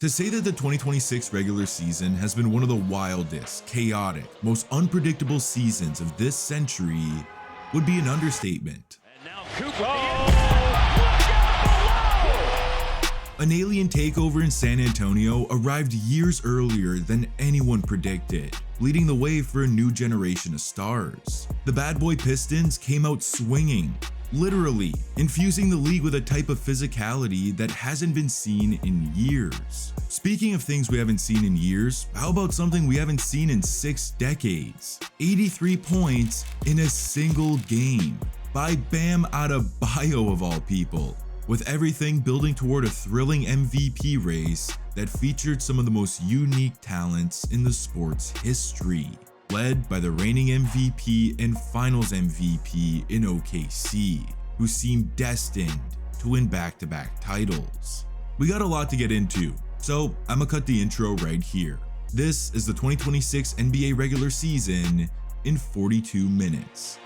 To say that the 2026 regular season has been one of the wildest, chaotic, most unpredictable seasons of this century would be an understatement. And now Cooper. An alien takeover in San Antonio arrived years earlier than anyone predicted, leading the way for a new generation of stars. The bad boy Pistons came out swinging, literally infusing the league with a type of physicality that hasn't been seen in years. Speaking of things we haven't seen in years, how about something we haven't seen in 6 decades? 83 points in a single game by Bam Adebayo of all people, with everything building toward a thrilling MVP race that featured some of the most unique talents in the sport's history, led by the reigning MVP and Finals MVP in OKC, who seemed destined to win back-to-back titles. We got a lot to get into, so I'ma cut the intro right here. This is the 2026 NBA regular season in 42 minutes.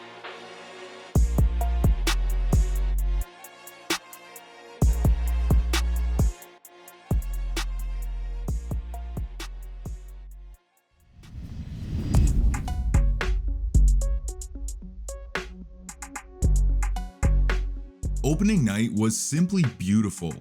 Opening night was simply beautiful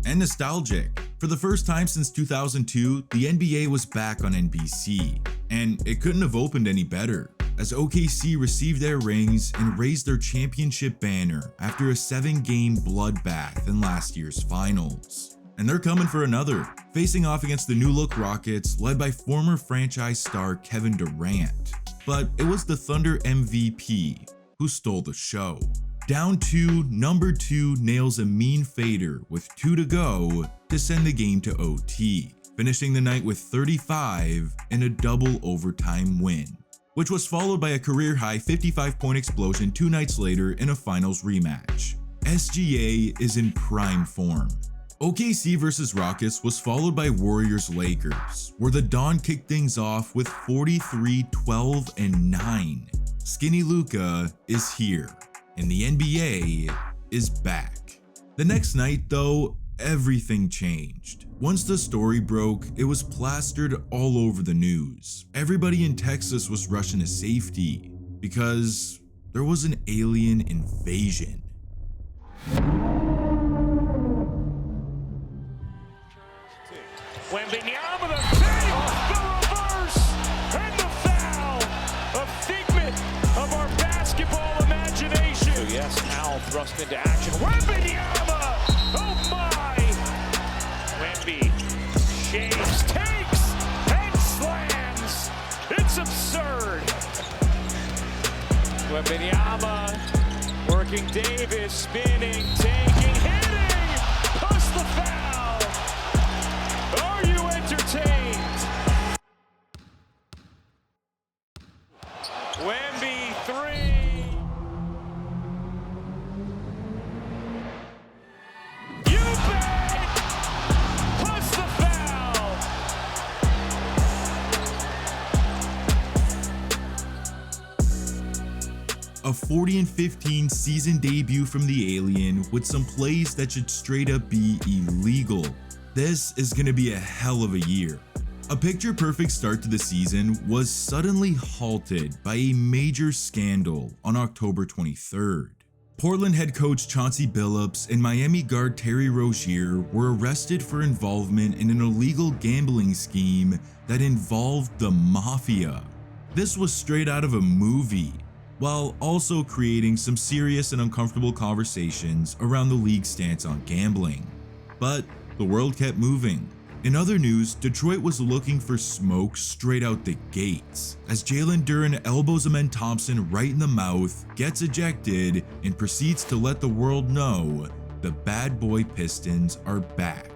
and nostalgic. For the first time since 2002, the NBA was back on NBC, and it couldn't have opened any better, as OKC received their rings and raised their championship banner after a 7-game bloodbath in last year's finals. And they're coming for another, facing off against the new-look Rockets led by former franchise star Kevin Durant. But it was the Thunder MVP who stole the show. Down 2, number 2 nails a mean fader with 2 to go to send the game to OT, finishing the night with 35 and a double overtime win, which was followed by a career-high 55-point explosion 2 nights later in a finals rematch. SGA is in prime form. OKC vs Rockets was followed by Warriors-Lakers, where the Dawn kicked things off with 43, 12, and 9. Skinny Luka is here, and the NBA is back. The next night though, everything changed. Once the story broke, it was plastered all over the news. Everybody in Texas was rushing to safety because there was an alien invasion. Wembanyama, the save, the reverse, and the foul. A figment of our basketball imagination. So yes, Al thrust into action. Wembanyama, oh my! Wemby shaves, takes, and slams. It's absurd. Wembanyama working Davis, spinning, taking, hitting, plus the foul. Are you entertained? Wemby 3. You bet! Plus the foul. A 40-15 season debut from the alien with some plays that should straight up be illegal. This is going to be a hell of a year. A picture-perfect start to the season was suddenly halted by a major scandal on October 23rd. Portland head coach Chauncey Billups and Miami guard Terry Rozier were arrested for involvement in an illegal gambling scheme that involved the mafia. This was straight out of a movie, while also creating some serious and uncomfortable conversations around the league's stance on gambling. But the world kept moving. In other news, Detroit was looking for smoke straight out the gates, as Jalen Duren elbows Amen Thompson right in the mouth, gets ejected, and proceeds to let the world know the bad boy Pistons are back.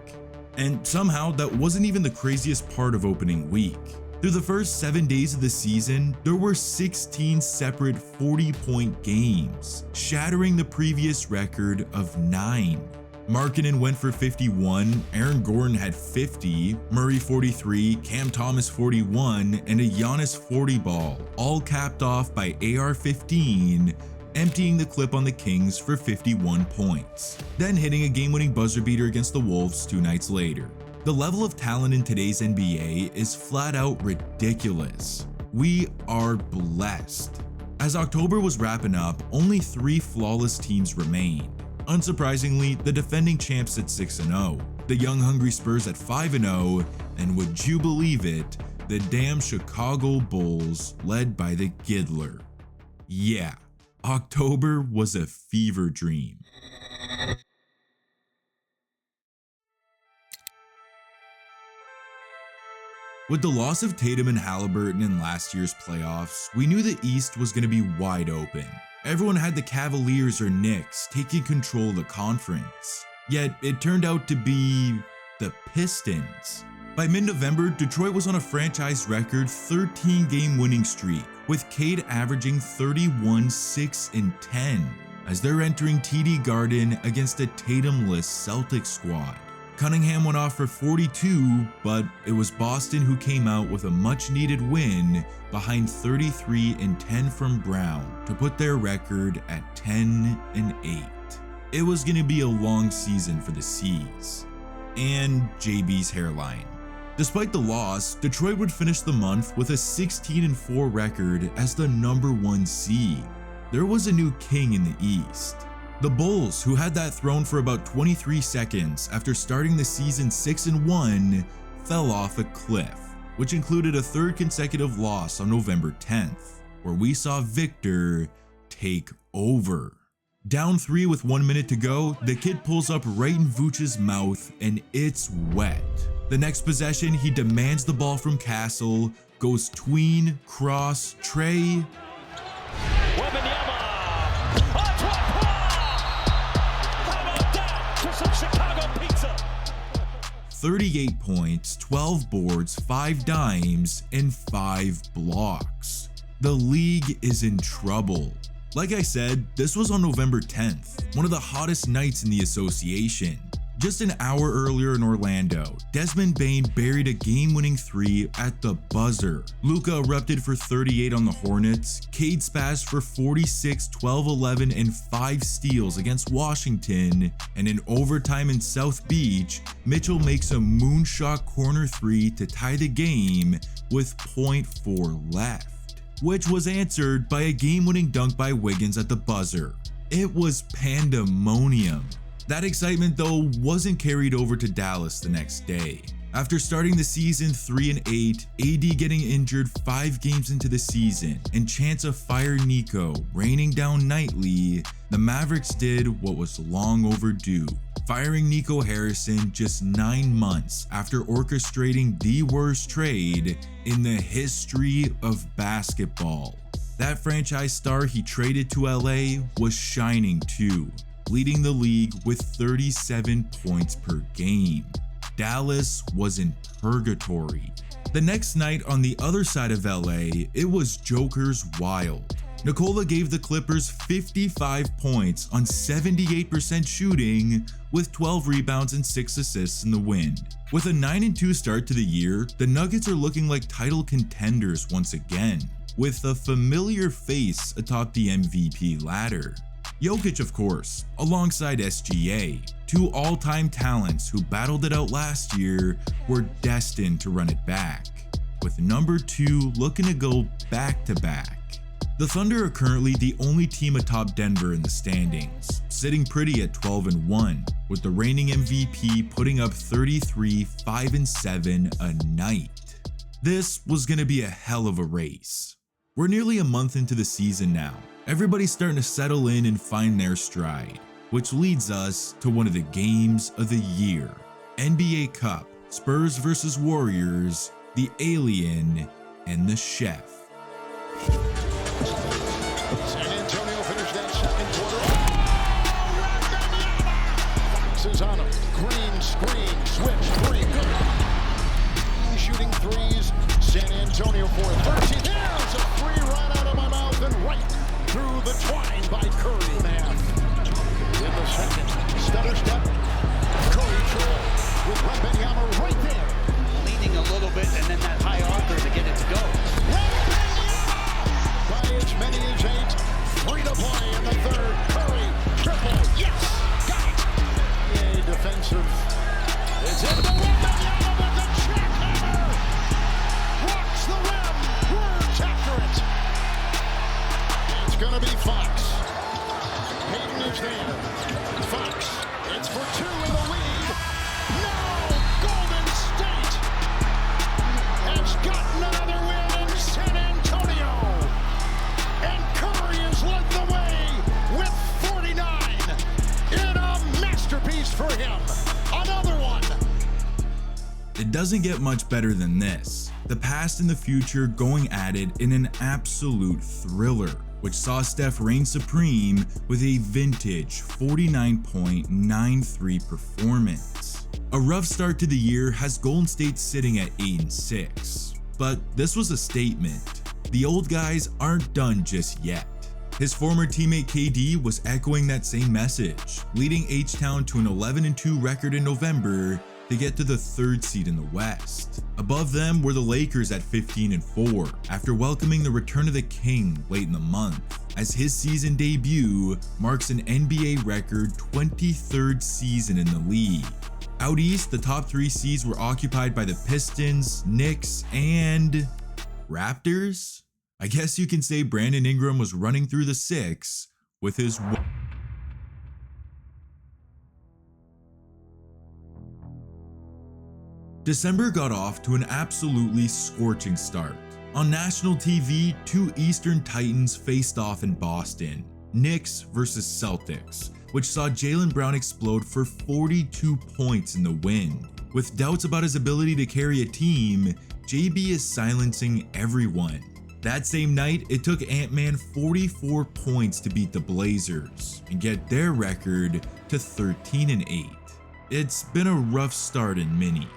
And somehow that wasn't even the craziest part of opening week. Through the first 7 days of the season, there were 16 separate 40-point games, shattering the previous record of 9. Markkanen went for 51, Aaron Gordon had 50, Murray 43, Cam Thomas 41, and a Giannis 40 ball, all capped off by AR-15, emptying the clip on the Kings for 51 points, then hitting a game-winning buzzer beater against the Wolves 2 nights later. The level of talent in today's NBA is flat out ridiculous. We are blessed. As October was wrapping up, only 3 flawless teams remained. Unsurprisingly, the defending champs at 6-0, the young hungry Spurs at 5-0, and would you believe it, the damn Chicago Bulls led by the Giddler. Yeah, October was a fever dream. With the loss of Tatum and Halliburton in last year's playoffs, we knew the East was going to be wide open. Everyone had the Cavaliers or Knicks taking control of the conference. Yet it turned out to be the Pistons. By mid-November, Detroit was on a franchise record 13-game winning streak, with Cade averaging 31, 6, and 10 as they're entering TD Garden against a Tatum-less Celtics squad. Cunningham went off for 42, but it was Boston who came out with a much-needed win behind 33 and 10 from Brown to put their record at 10 and 8. It was going to be a long season for the C's and JB's hairline. Despite the loss, Detroit would finish the month with a 16-4 record as the #1 seed. There was a new king in the East. The Bulls, who had that throne for about 23 seconds after starting the season 6-1, fell off a cliff, which included a 3rd consecutive loss on November 10th, where we saw Victor take over. Down 3 with 1 minute to go, the kid pulls up right in Vooch's mouth and it's wet. The next possession, he demands the ball from Castle, goes tween, cross, tray. 38 points, 12 boards, 5 dimes, and 5 blocks. The league is in trouble. Like I said, this was on November 10th, one of the hottest nights in the association. Just an hour earlier in Orlando, Desmond Bane buried a game-winning 3 at the buzzer. Luka erupted for 38 on the Hornets, Cade spazzed for 46, 12, 11, and 5 steals against Washington, and in overtime in South Beach, Mitchell makes a moonshot corner 3 to tie the game with .4 left, which was answered by a game-winning dunk by Wiggins at the buzzer. It was pandemonium. That excitement though wasn't carried over to Dallas the next day. After starting the season 3-8, AD getting injured 5 games into the season, and chance of Fire Nico raining down nightly, the Mavericks did what was long overdue, firing Nico Harrison just 9 months after orchestrating the worst trade in the history of basketball. That franchise star he traded to LA was shining too, leading the league with 37 points per game. Dallas was in purgatory. The next night on the other side of LA, it was Joker's wild. Nikola gave the Clippers 55 points on 78% shooting with 12 rebounds and 6 assists in the win. With a 9-2 start to the year, the Nuggets are looking like title contenders once again, with a familiar face atop the MVP ladder. Jokic, of course, alongside SGA, 2 all-time talents who battled it out last year, were destined to run it back, with number 2 looking to go back-to-back. The Thunder are currently the only team atop Denver in the standings, sitting pretty at 12-1, with the reigning MVP putting up 33, 5 and 7 a night. This was going to be a hell of a race. We're nearly a month into the season now. Everybody's starting to settle in and find their stride, which leads us to one of the games of the year. NBA Cup, Spurs vs Warriors, the Alien, and the Chef. San Antonio finished that second quarter. Oh, boxes on him. Green screen, switch, 3, good. Shooting threes. San Antonio for 13. There's a 3 right out of my mouth and right through the twine by Curry. Man, in the second, stutter step. Curry trail with Wembanyama right there. Leaning a little bit and then that high archer to get it to go. By as many as 8. 3 to play in the third. Curry, triple. Yes, got it. Yay, defensive. It's in the Wembanyama. it doesn't get much better than this. The past and the future going at it in an absolute thriller, which saw Steph reign supreme with a vintage 49.93 performance. A rough start to the year has Golden State sitting at 8-6, but this was a statement. The old guys aren't done just yet. His former teammate KD was echoing that same message, leading H-Town to an 11-2 record in November to get to the 3rd seed in the West. Above them were the Lakers at 15-4 after welcoming the return of the King late in the month, as his season debut marks an NBA record 23rd season in the league. Out east, the top 3 seeds were occupied by the Pistons, Knicks, and Raptors? I guess you can say Brandon Ingram was running through the 6 with his December got off to an absolutely scorching start. On national TV, 2 Eastern Titans faced off in Boston, Knicks versus Celtics, which saw Jaylen Brown explode for 42 points in the win. With doubts about his ability to carry a team, JB is silencing everyone. That same night, it took Ant-Man 44 points to beat the Blazers and get their record to 13-8. It's been a rough start in mini.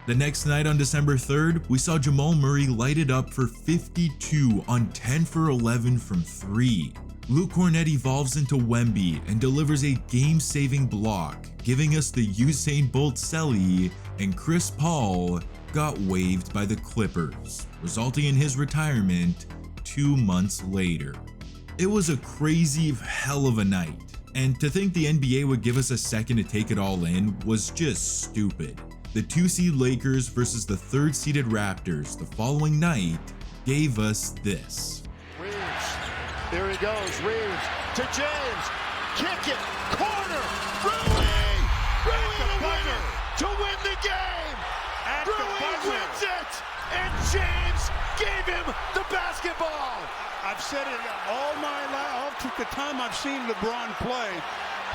The next night on December 3rd, we saw Jamal Murray light it up for 52 on 10 for 11 from 3. Luke Kornet evolves into Wemby and delivers a game-saving block, giving us the Usain Bolt celly, and Chris Paul got waived by the Clippers, resulting in his retirement 2 months later. It was a crazy hell of a night, and to think the NBA would give us a second to take it all in was just stupid. The 2-seed Lakers versus the 3rd-seeded Raptors the following night gave us this. Reeves, there he goes, Reeves to James, kick it, corner, Rui the winner to win the game, Rui wins it, and James gave him the basketball. I've said it all the time I've seen LeBron play,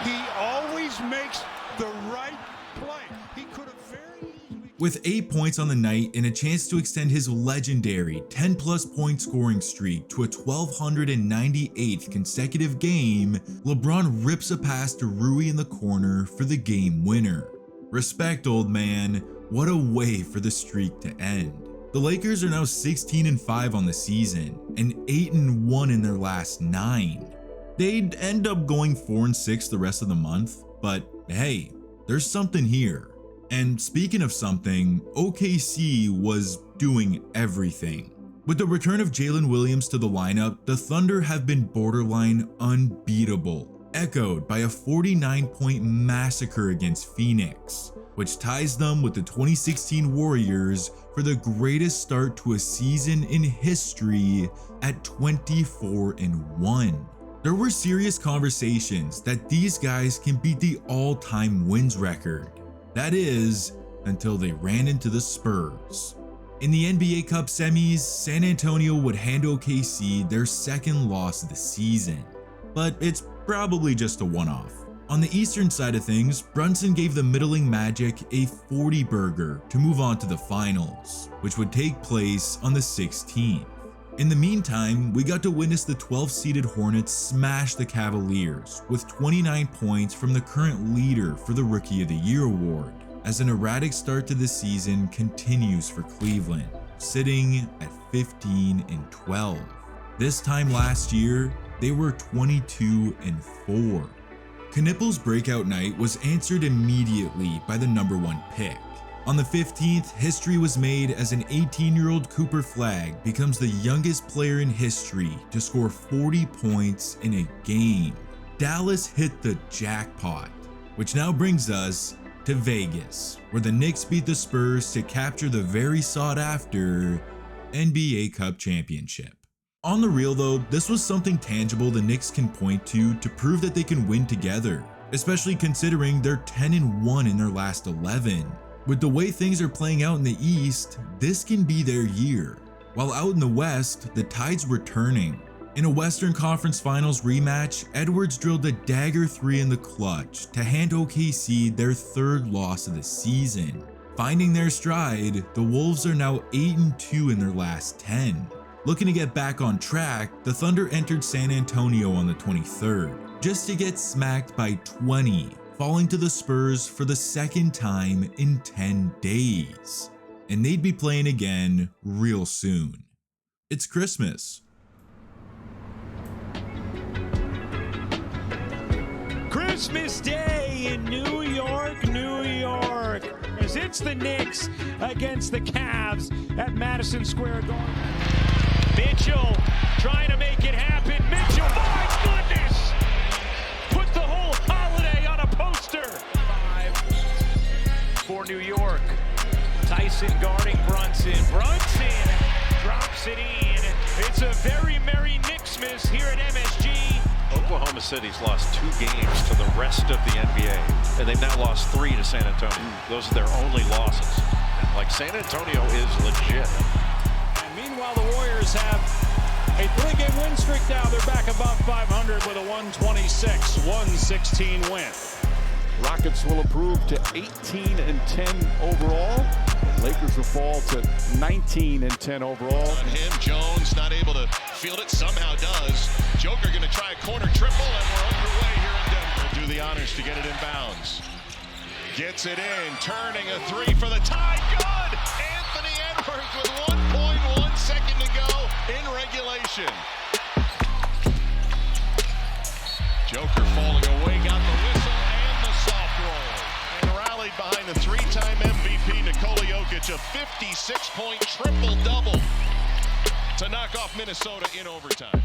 he always makes the right play. He could have very easily... With 8 points on the night and a chance to extend his legendary 10-plus point scoring streak to a 1,298th consecutive game, LeBron rips a pass to Rui in the corner for the game winner. Respect, old man. What a way for the streak to end. The Lakers are now 16-5 on the season and 8-1 in their last 9. They'd end up going 4-6 the rest of the month, but hey, there's something here. And speaking of something, OKC was doing everything. With the return of Jalen Williams to the lineup, the Thunder have been borderline unbeatable, echoed by a 49-point massacre against Phoenix, which ties them with the 2016 Warriors for the greatest start to a season in history at 24-1. There were serious conversations that these guys can beat the all-time wins record. That is, until they ran into the Spurs. In the NBA Cup semis, San Antonio would hand OKC their second loss of the season, but it's probably just a one-off. On the eastern side of things, Brunson gave the middling Magic a 40-burger to move on to the finals, which would take place on the 16th. In the meantime, we got to witness the 12-seeded Hornets smash the Cavaliers with 29 points from the current leader for the Rookie of the Year award, as an erratic start to the season continues for Cleveland, sitting at 15-12. This time last year, they were 22-4. Knippel's breakout night was answered immediately by the #1 pick. On the 15th, history was made as an 18-year-old Cooper Flagg becomes the youngest player in history to score 40 points in a game. Dallas hit the jackpot, which now brings us to Vegas, where the Knicks beat the Spurs to capture the very sought-after NBA Cup championship. On the real though, this was something tangible the Knicks can point to prove that they can win together, especially considering they're 10-1 in their last 11. With the way things are playing out in the East, this can be their year. While out in the West, the tide's returning. In a Western Conference Finals rematch, Edwards drilled a dagger 3 in the clutch to hand OKC their 3rd loss of the season. Finding their stride, the Wolves are now 8-2 in their last 10. Looking to get back on track, the Thunder entered San Antonio on the 23rd, just to get smacked by 20, falling to the Spurs for the second time in 10 days. And they'd be playing again real soon. It's Christmas. Christmas Day in New York, New York, as it's the Knicks against the Cavs at Madison Square Garden. Mitchell trying to make it happen. Mitchell, my goodness! Put the whole holiday on a poster. 5 for New York. Tyson guarding Brunson. Brunson drops it in. It's a very merry Knicksmas here at MSG. Oklahoma City's lost 2 games to the rest of the NBA, and they've now lost 3 to San Antonio. Those are their only losses. Like, San Antonio is legit. And meanwhile, the Warriors have a 3-game win streak now. They're back above 500 with a 126-116 win. Rockets will improve to 18-10 overall. Lakers will fall to 19-10 overall. On him, Jones not able to field it, somehow does. Joker going to try a corner triple, and we're underway here in Denver. Do the honors to get it in bounds. Gets it in, turning a 3 for the tie. Good! Anthony Edwards with 1.1 second to go in regulation. Joker falling away, got the whistle and the soft roll. And rallied behind the 3-time MVP Nikola Jokic, a 56-point triple-double to knock off Minnesota in overtime.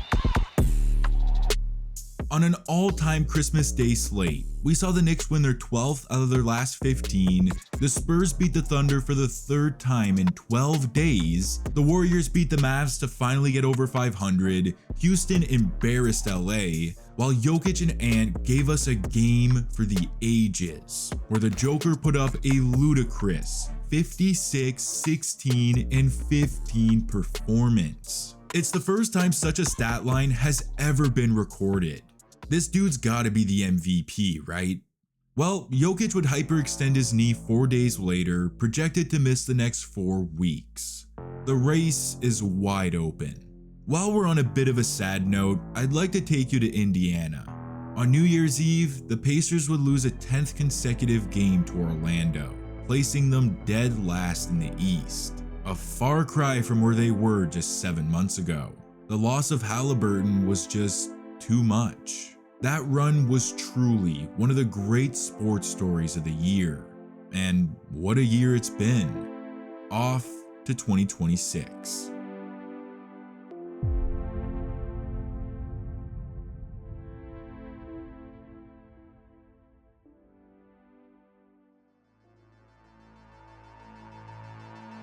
On an all-time Christmas Day slate, we saw the Knicks win their 12th out of their last 15, the Spurs beat the Thunder for the 3rd time in 12 days, the Warriors beat the Mavs to finally get over 500, Houston embarrassed LA, while Jokic and Ant gave us a game for the ages, where the Joker put up a ludicrous 56, 16, and 15 performance. It's the first time such a stat line has ever been recorded. This dude's gotta be the MVP, right? Well, Jokic would hyperextend his knee 4 days later, projected to miss the next 4 weeks. The race is wide open. While we're on a bit of a sad note, I'd like to take you to Indiana. On New Year's Eve, the Pacers would lose a 10th consecutive game to Orlando, placing them dead last in the East. A far cry from where they were just 7 months ago. The loss of Halliburton was just too much. That run was truly one of the great sports stories of the year. And what a year it's been. Off to 2026.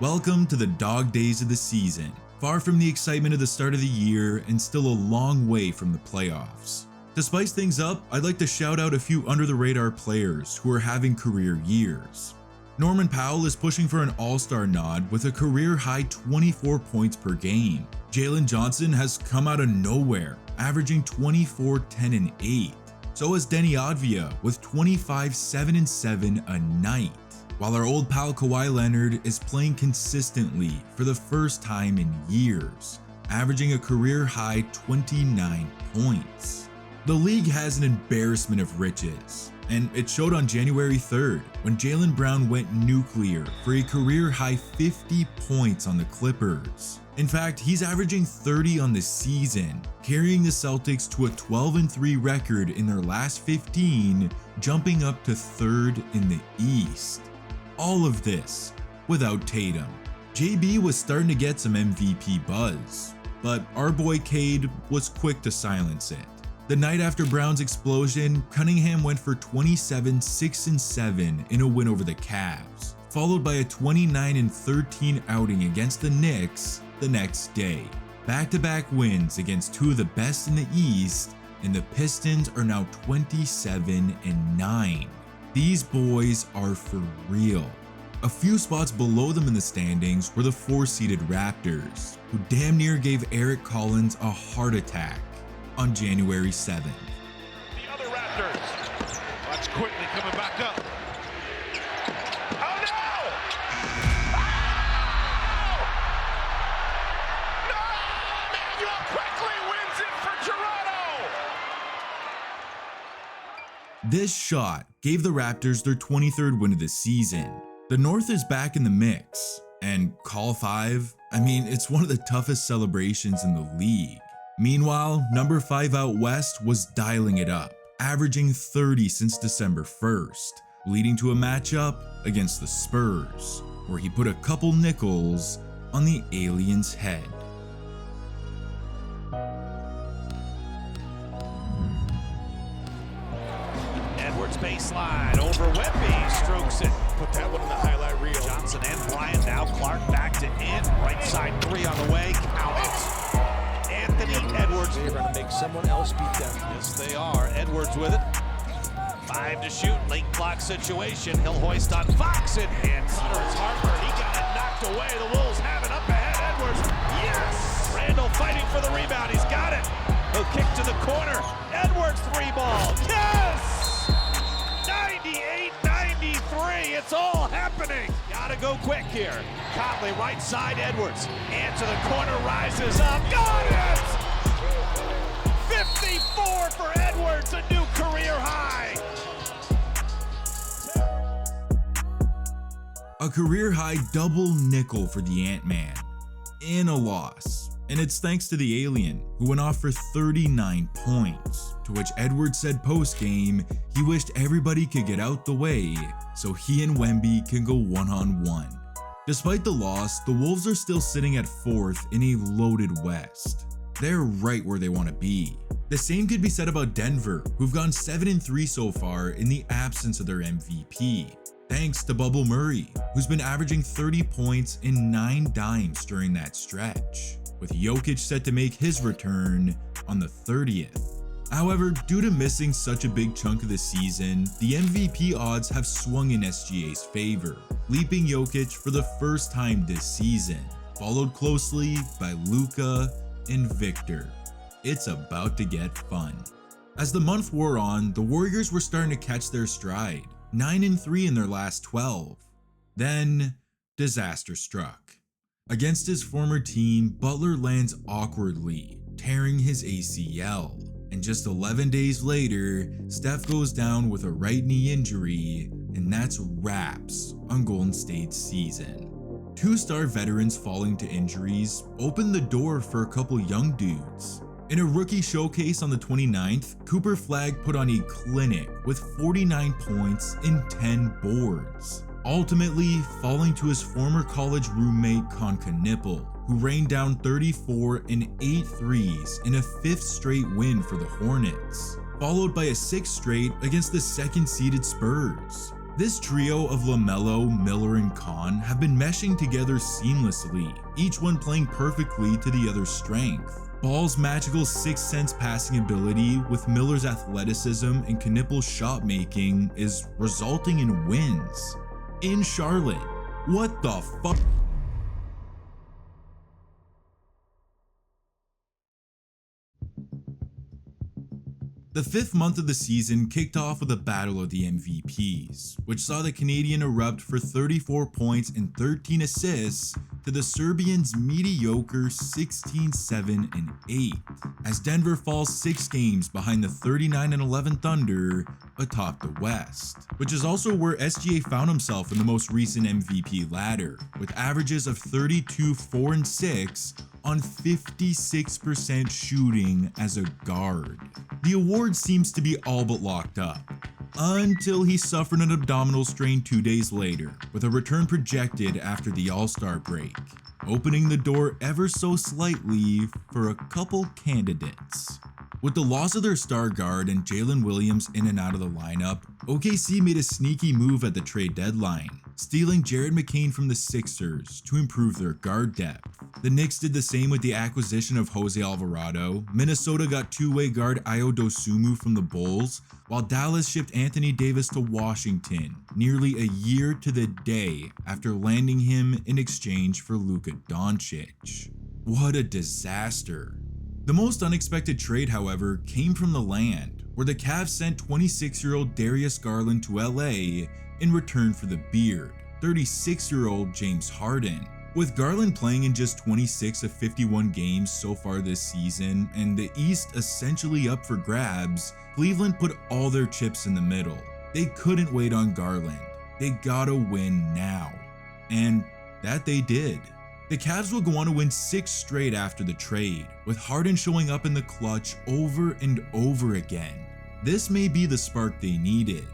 Welcome to the dog days of the season, far from the excitement of the start of the year and still a long way from the playoffs. To spice things up, I'd like to shout out a few under-the-radar players who are having career years. Norman Powell is pushing for an all-star nod with a career-high 24 points per game. Jalen Johnson has come out of nowhere, averaging 24, 10, and 8. So has Denny Advia with 25, 7, and 7 a night. While our old pal Kawhi Leonard is playing consistently for the first time in years, averaging a career-high 29 points. The league has an embarrassment of riches, and it showed on January 3rd when Jaylen Brown went nuclear for a career-high 50 points on the Clippers. In fact, he's averaging 30 on the season, carrying the Celtics to a 12-3 record in their last 15, jumping up to 3rd in the East. All of this without Tatum. JB was starting to get some MVP buzz, but our boy Cade was quick to silence it. The night after Brown's explosion, Cunningham went for 27, 6, and 7 in a win over the Cavs, followed by a 29-13 outing against the Knicks the next day. Back-to-back wins against 2 of the best in the East, and the Pistons are now 27-9. These boys are for real. A few spots below them in the standings were the 4-seeded Raptors, who damn near gave Eric Collins a heart attack on January 7th. The other Raptors. That's quickly coming back up. Oh no! This shot gave the Raptors their 23rd win of the season. The North is back in the mix, and Call 5, I mean, it's one of the toughest celebrations in the league. Meanwhile, number 5 out west was dialing it up, averaging 30 since December 1st, leading to a matchup against the Spurs, where he put a couple nickels on the Aliens' head. Edwards baseline over Wemby, strokes it. Put that one in the highlight reel. Johnson and Bryant, now Clark back to in. Right side three on the way. Count it. Anthony Edwards. They're going to make someone else beat them. Yes, they are. Edwards with it. 5 to shoot. Late clock situation. He'll hoist on Fox and hits. Hunter's Harper. He got it knocked away. The Wolves have it up ahead. Edwards. Yes. Randall fighting for the rebound. He's got it. He'll kick to the corner. Edwards 3-ball. Yes. 98-93. It's all happening. Gotta go quick here. Conley right side. Edwards. And to the corner. Rises up. Got it. 54 for Edwards. A new career high. A career-high double nickel for the Ant-Man, in a loss, and it's thanks to the Alien, who went off for 39 points, to which Edwards said post-game he wished everybody could get out the way so he and Wemby can go one-on-one. Despite the loss, the Wolves are still sitting at 4th in a loaded West. They're right where they want to be. The same could be said about Denver, who've gone 7-3 so far in the absence of their MVP. Thanks to Bubble Murray, who's been averaging 30 points and 9 dimes during that stretch, with Jokic set to make his return on the 30th. However, due to missing such a big chunk of the season, the MVP odds have swung in SGA's favor, leaping Jokic for the first time this season, followed closely by Luka and Victor. It's about to get fun. As the month wore on, the Warriors were starting to catch their stride, 9-3 in their last 12. Then, disaster struck. Against his former team, Butler lands awkwardly, tearing his ACL. And just 11 days later, Steph goes down with a right knee injury, and that's wraps on Golden State's season. 2-star veterans falling to injuries opened the door for a couple young dudes. In a rookie showcase on the 29th, Cooper Flagg put on a clinic with 49 points and 10 boards, ultimately falling to his former college roommate Konka Nipple, who rained down 34 and 8 threes in a 5th straight win for the Hornets, followed by a 6th straight against the 2nd-seeded Spurs. This trio of LaMelo, Miller, and Khan have been meshing together seamlessly, each one playing perfectly to the other's strength. Ball's magical 6th sense passing ability with Miller's athleticism and Knipple's shot making is resulting in wins. In Charlotte, what the fuck? The 5th month of the season kicked off with a battle of the MVPs, which saw the Canadian erupt for 34 points and 13 assists to the Serbians' mediocre 16-7-8, as Denver falls 6 games behind the 39-11 Thunder atop the West, which is also where SGA found himself in the most recent MVP ladder, with averages of 32, 4, and 6 on 56% shooting as a guard. The award seems to be all but locked up, until he suffered an abdominal strain 2 days later, with a return projected after the All-Star break, opening the door ever so slightly for a couple candidates. With the loss of their star guard and Jalen Williams in and out of the lineup, OKC made a sneaky move at the trade deadline, stealing Jared McCain from the Sixers to improve their guard depth. The Knicks did the same with the acquisition of Jose Alvarado, Minnesota got two-way guard Ayo Dosunmu from the Bulls, while Dallas shipped Anthony Davis to Washington nearly a year to the day after landing him in exchange for Luka Doncic. What a disaster. The most unexpected trade, however, came from the land, where the Cavs sent 26-year-old Darius Garland to LA in return for the beard, 36-year-old James Harden. With Garland playing in just 26 of 51 games so far this season and the East essentially up for grabs, Cleveland put all their chips in the middle. They couldn't wait on Garland. They gotta win now. And that they did. The Cavs will go on to win 6 straight after the trade, with Harden showing up in the clutch over and over again. This may be the spark they needed.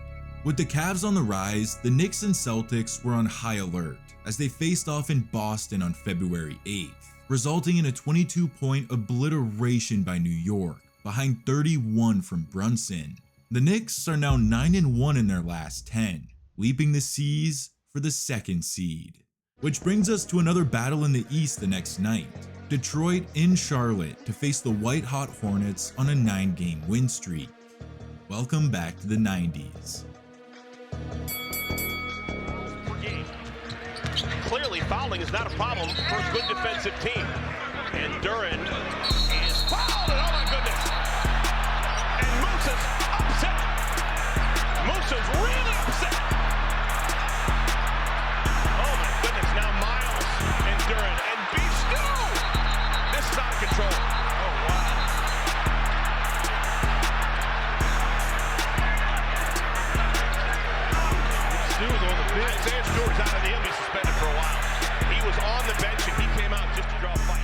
With the Cavs on the rise, the Knicks and Celtics were on high alert as they faced off in Boston on February 8th, resulting in a 22-point obliteration by New York, behind 31 from Brunson. The Knicks are now 9-1 in their last 10, leaping the seas for the 2nd seed. Which brings us to another battle in the East the next night. Detroit in Charlotte to face the white-hot Hornets on a 9-game win streak. Welcome back to the 90s. Clearly, fouling is not a problem for a good defensive team. And Duran is fouled, and oh my goodness. And Musa's upset. Musa's really upset. Oh my goodness, now Miles and Duran and Beef Stew. This is out of control. Oh wow. Isaiah Stewart's out of the NBA suspended for a while. He was on the bench and he came out just to draw a fight.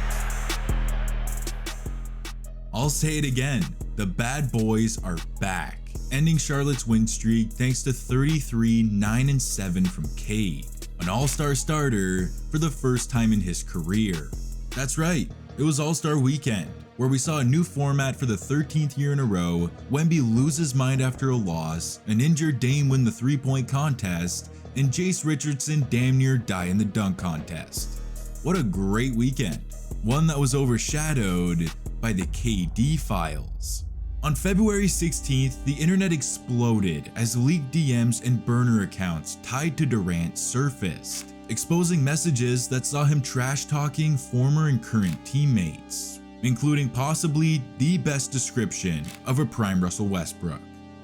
I'll say it again, the bad boys are back, ending Charlotte's win streak thanks to 33, 9 and 7 from Cade, an all-star starter for the first time in his career. That's right, it was All-Star Weekend, where we saw a new format for the 13th year in a row, Wemby lose his mind after a loss, an injured Dame win the 3-point contest, and Jace Richardson damn near die in the dunk contest. What a great weekend, one that was overshadowed by the KD files. On February 16th, the internet exploded as leaked DMs and burner accounts tied to Durant surfaced, exposing messages that saw him trash-talking former and current teammates, including possibly the best description of a prime Russell Westbrook.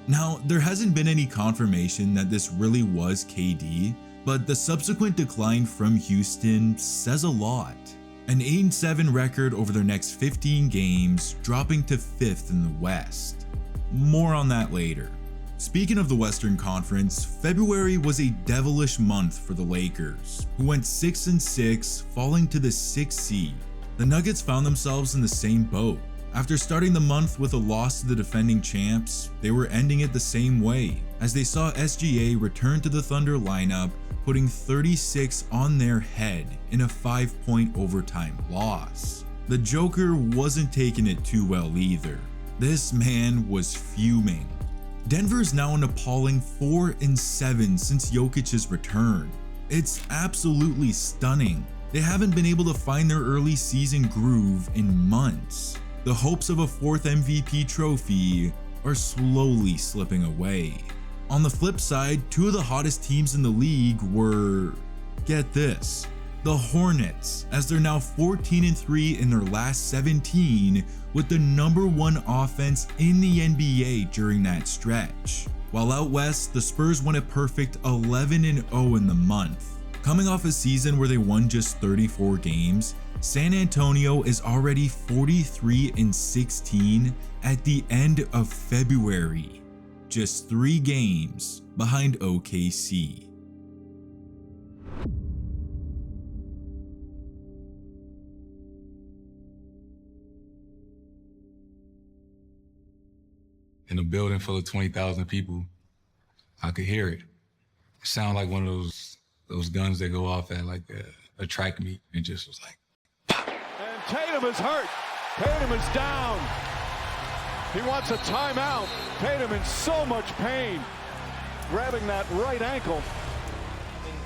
Now, there hasn't been any confirmation that this really was KD, but the subsequent decline from Houston says a lot. An 8-7 record over their next 15 games, dropping to 5th in the West. More on that later. Speaking of the Western Conference, February was a devilish month for the Lakers, who went 6-6, falling to the 6th seed. The Nuggets found themselves in the same boat. After starting the month with a loss to the defending champs, they were ending it the same way, as they saw SGA return to the Thunder lineup, putting 36 on their head in a 5-point overtime loss. The Joker wasn't taking it too well either. This man was fuming. Denver's now an appalling 4-7 since Jokic's return. It's absolutely stunning. They haven't been able to find their early season groove in months. The hopes of a 4th MVP trophy are slowly slipping away. On the flip side, 2 of the hottest teams in the league were, get this, the Hornets, as they're now 14-3 in their last 17 with the #1 offense in the NBA during that stretch. While out west, the Spurs won a perfect 11-0 in the month. Coming off a season where they won just 34 games, San Antonio is already 43-16 at the end of February, just 3 games behind OKC. In a building full of 20,000 people, I could hear it. It sounded like one of those guns that go off at like a track meet, and just was like, and Tatum is hurt. Tatum is down. He wants a timeout. Tatum in so much pain, grabbing that right ankle.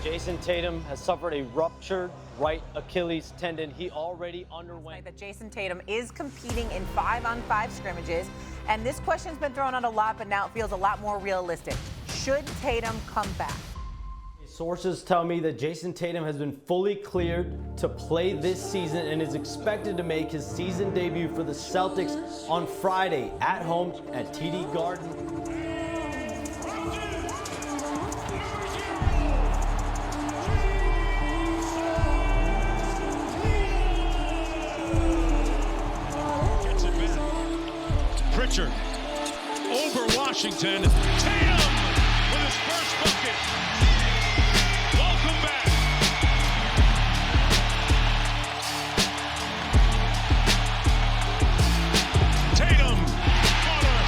Jason Tatum has suffered a ruptured right Achilles tendon. He already underwent. That Jason Tatum is competing in 5-on-5 scrimmages, and this question's been thrown out a lot, but now it feels a lot more realistic. Should Tatum come back? Sources tell me that Jason Tatum has been fully cleared to play this season and is expected to make his season debut for the Celtics on Friday at home at TD Garden. Pritchard over Washington. Tatum with his first bucket. Welcome back. Tatum, Carter.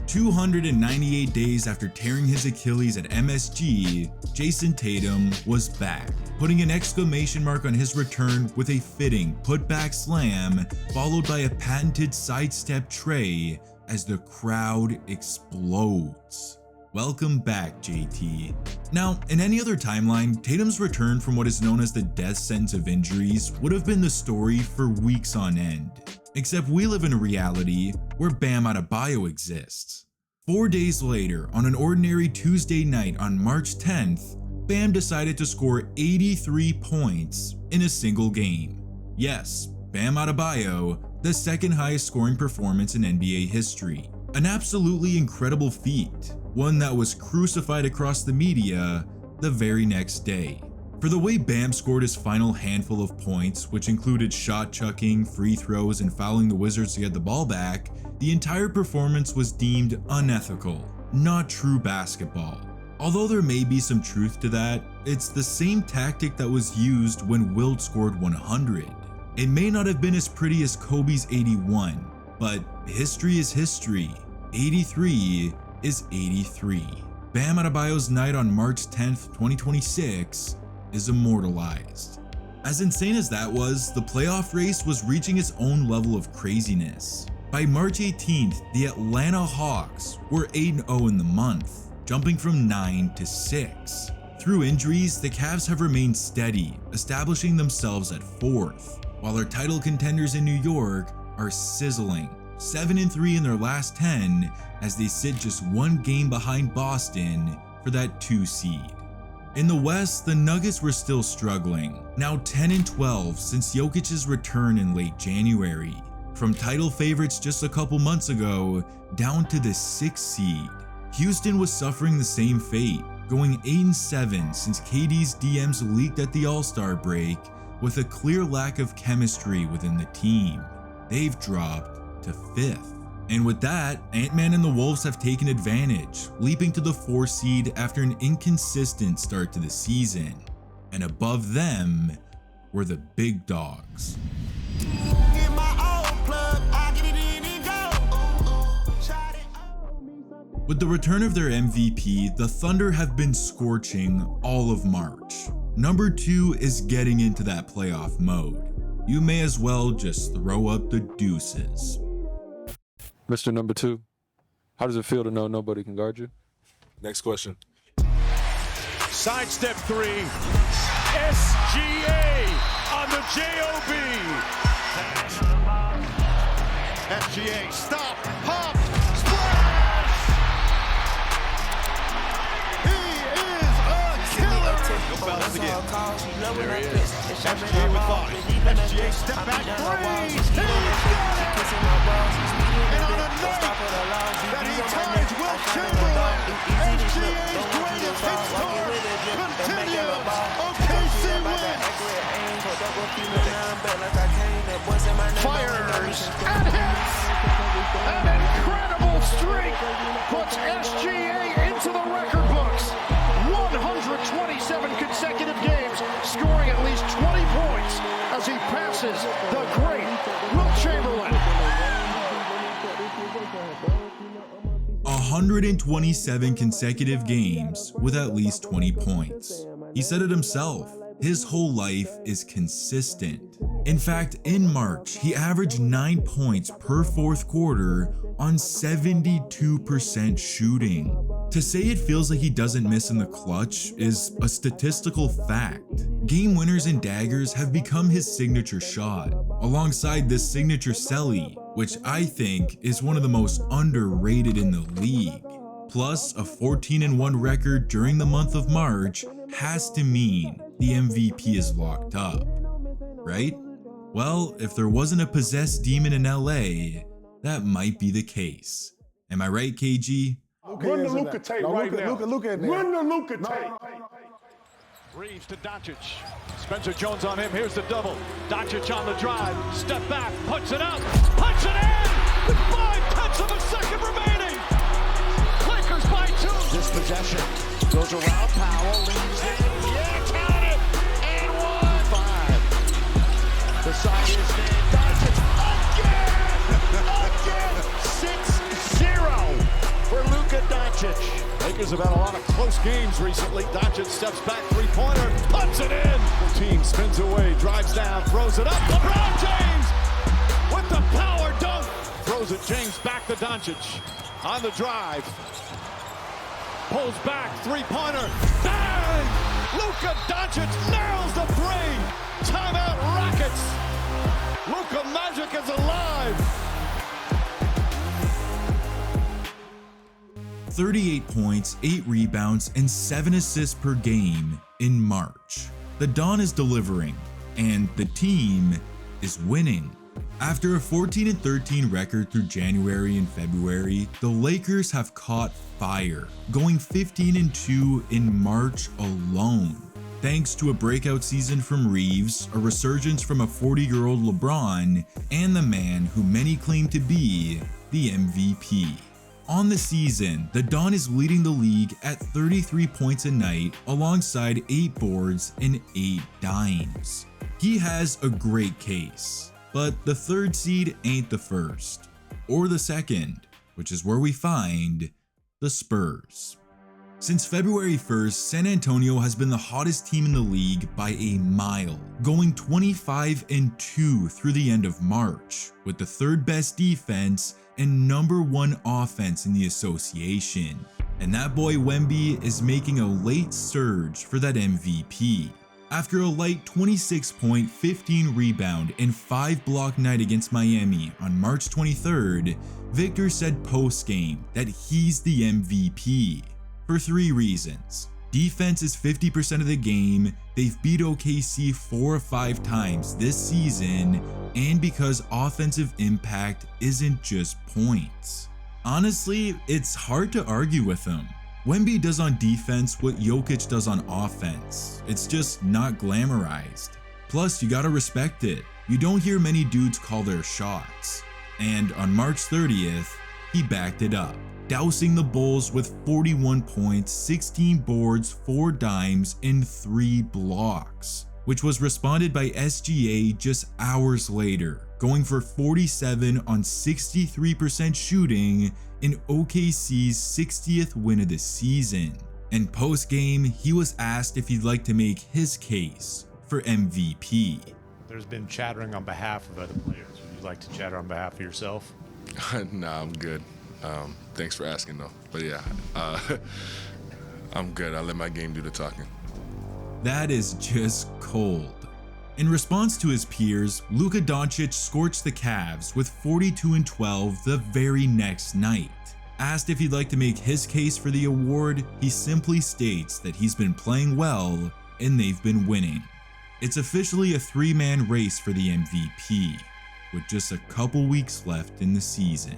298 days after tearing his Achilles at MSG, Jason Tatum was back, putting an exclamation mark on his return with a fitting putback slam, followed by a patented sidestep tray as the crowd explodes. Welcome back, JT. Now, in any other timeline, Tatum's return from what is known as the death sentence of injuries would have been the story for weeks on end. Except we live in a reality where Bam Adebayo exists. 4 days later, on an ordinary Tuesday night on March 10th, Bam decided to score 83 points in a single game. Yes, Bam Adebayo, the second highest scoring performance in NBA history. An absolutely incredible feat, one that was crucified across the media the very next day. For the way Bam scored his final handful of points, which included shot chucking, free throws, and fouling the Wizards to get the ball back, the entire performance was deemed unethical, not true basketball. Although there may be some truth to that, it's the same tactic that was used when Wilt scored 100. It may not have been as pretty as Kobe's 81, but history is history. 83 is 83. Bam Adebayo's night on March 10th, 2026 is immortalized. As insane as that was, the playoff race was reaching its own level of craziness. By March 18th, the Atlanta Hawks were 8-0 in the month, jumping from 9 to 6. Through injuries, the Cavs have remained steady, establishing themselves at 4th, while their title contenders in New York are sizzling, 7-3 in their last 10 as they sit just one game behind Boston for that 2 seed. In the West, the Nuggets were still struggling, now 10-12 since Jokic's return in late January. From title favorites just a couple months ago, down to the 6th seed. Houston was suffering the same fate, going 8-7 since KD's DMs leaked at the All-Star break with a clear lack of chemistry within the team. They've dropped to 5th. And with that, Ant-Man and the Wolves have taken advantage, leaping to the 4th seed after an inconsistent start to the season. And above them were the big dogs. With the return of their MVP, the Thunder have been scorching all of March. Number 2 is getting into that playoff mode. You may as well just throw up the deuces. Mr. Number 2, how does it feel to know nobody can guard you? Next question. Sidestep 3. SGA on the JOB. SGA, stop, pop, splash! He is a killer! Go fellas again. There he is. SGA with 5. SGA step back, 3. He's got it! And on a night that he ties Wilt Chamberlain, SGA's greatest hit score continues. OKC wins. Fires and hits. An incredible streak puts SGA into the record books. 127 consecutive games, scoring at least 20 points as he passes the great Wilt Chamberlain. 127 consecutive games with at least 20 points. He said it himself, his whole life is consistent. In fact, in March, he averaged 9 points per 4th quarter on 72% shooting. To say it feels like he doesn't miss in the clutch is a statistical fact. Game winners and daggers have become his signature shot, alongside this signature celly, which I think is one of the most underrated in the league. Plus, a 14-1 record during the month of March has to mean the MVP is locked up, right? Well, if there wasn't a possessed demon in LA, that might be the case. Am I right, KG? Run the Luka tape right now. Run the Luka tape. Reeves to Doncic. Spencer Jones on him. Here's the double. Doncic on the drive. Step back. Puts it up. Puts it in! With 5/10 of a second remaining! Lakers by 2. This possession goes around Powell. Leaves it. Yeah, count it! And 1. 5. The side is there. Doncic again! 6-0 for Luka Doncic. Lakers have had a lot of close games recently. Doncic steps back, three-pointer, puts it in. The team spins away, drives down, throws it up. LeBron James with the power dunk. Throws it, James back to Doncic on the drive. Pulls back, three-pointer, bang! Luka Doncic nails the three. Timeout Rockets. Luka Magic is alive. 38 points, 8 rebounds, and 7 assists per game in March. The Don is delivering, and the team is winning. After a 14-13 record through January and February, the Lakers have caught fire, going 15-2 in March alone. Thanks to a breakout season from Reeves, a resurgence from a 40-year-old LeBron, and the man who many claim to be the MVP. On the season, the Don is leading the league at 33 points a night alongside 8 boards and 8 dimes. He has a great case, but the third seed ain't the first, or the second, which is where we find the Spurs. Since February 1st, San Antonio has been the hottest team in the league by a mile, going 25-2 through the end of March, with the third best defense and #1 offense in the association. And that boy Wemby is making a late surge for that MVP. After a light 26-point, 15-rebound, and 5-block night against Miami on March 23rd, Victor said post-game that he's the MVP. For 3 reasons. Defense is 50% of the game, they've beat OKC 4 or 5 times this season, and because offensive impact isn't just points. Honestly, it's hard to argue with him. Wemby does on defense what Jokic does on offense. It's just not glamorized. Plus, you gotta respect it. You don't hear many dudes call their shots. And on March 30th, he backed it up, dousing the Bulls with 41 points, 16 boards, 4 dimes, and 3 blocks, which was responded by SGA just hours later, going for 47 on 63% shooting in OKC's 60th win of the season. And post-game, he was asked if he'd like to make his case for MVP. There's been chattering on behalf of other players. Would you like to chatter on behalf of yourself? Nah, I'm good. Thanks for asking, though. But yeah, I'm good. I let my game do the talking. That is just cold. In response to his peers, Luka Doncic scorched the Cavs with 42-12 the very next night. Asked if he'd like to make his case for the award, he simply states that he's been playing well and they've been winning. It's officially a 3-man race for the MVP, with just a couple weeks left in the season.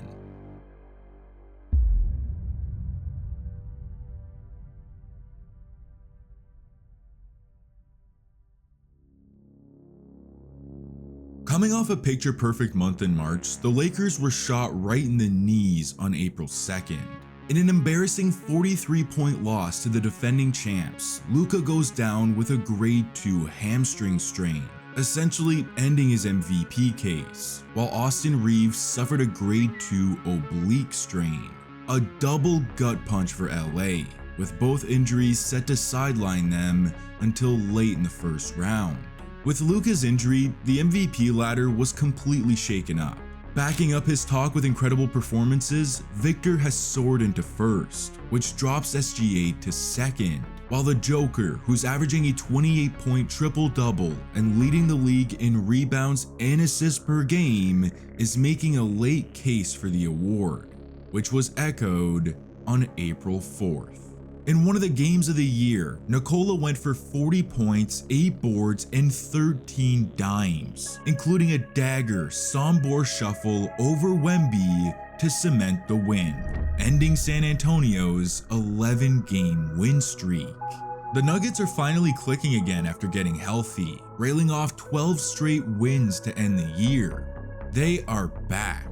Coming off a picture-perfect month in March, the Lakers were shot right in the knees on April 2nd. In an embarrassing 43-point loss to the defending champs, Luka goes down with a grade 2 hamstring strain, essentially ending his MVP case, while Austin Reeves suffered a grade 2 oblique strain, a double gut punch for LA, with both injuries set to sideline them until late in the first round. With Luka's injury, the MVP ladder was completely shaken up. Backing up his talk with incredible performances, Victor has soared into first, which drops SGA to second, while the Joker, who's averaging a 28-point triple-double and leading the league in rebounds and assists per game, is making a late case for the award, which was echoed on April 4th. In one of the games of the year, Nikola went for 40 points, 8 boards, and 13 dimes, including a dagger Sombor shuffle over Wemby to cement the win, ending San Antonio's 11-game win streak. The Nuggets are finally clicking again after getting healthy, railing off 12 straight wins to end the year. They are back,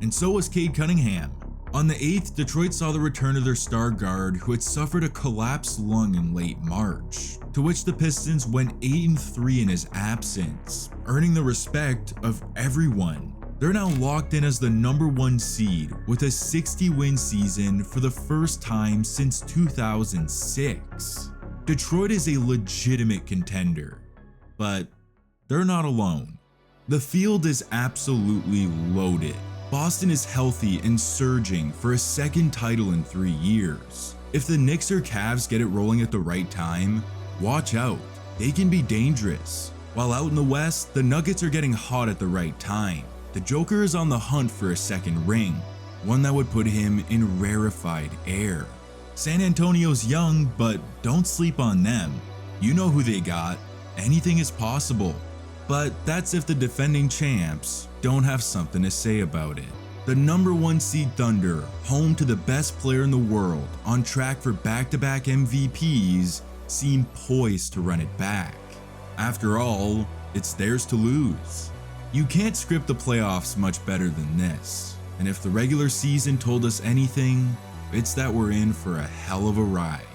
and so was Cade Cunningham. On the 8th, Detroit saw the return of their star guard who had suffered a collapsed lung in late March, to which the Pistons went 8-3 in his absence, earning the respect of everyone. They're now locked in as the #1 seed with a 60-win season for the first time since 2006. Detroit is a legitimate contender, but they're not alone. The field is absolutely loaded. Boston is healthy and surging for a second title in 3 years. If the Knicks or Cavs get it rolling at the right time, watch out, they can be dangerous. While out in the West, the Nuggets are getting hot at the right time. The Joker is on the hunt for a second ring, one that would put him in rarefied air. San Antonio's young, but don't sleep on them. You know who they got. Anything is possible. But that's if the defending champs don't have something to say about it. The #1 seed Thunder, home to the best player in the world, on track for back-to-back MVPs, seem poised to run it back. After all, it's theirs to lose. You can't script the playoffs much better than this, and if the regular season told us anything, it's that we're in for a hell of a ride.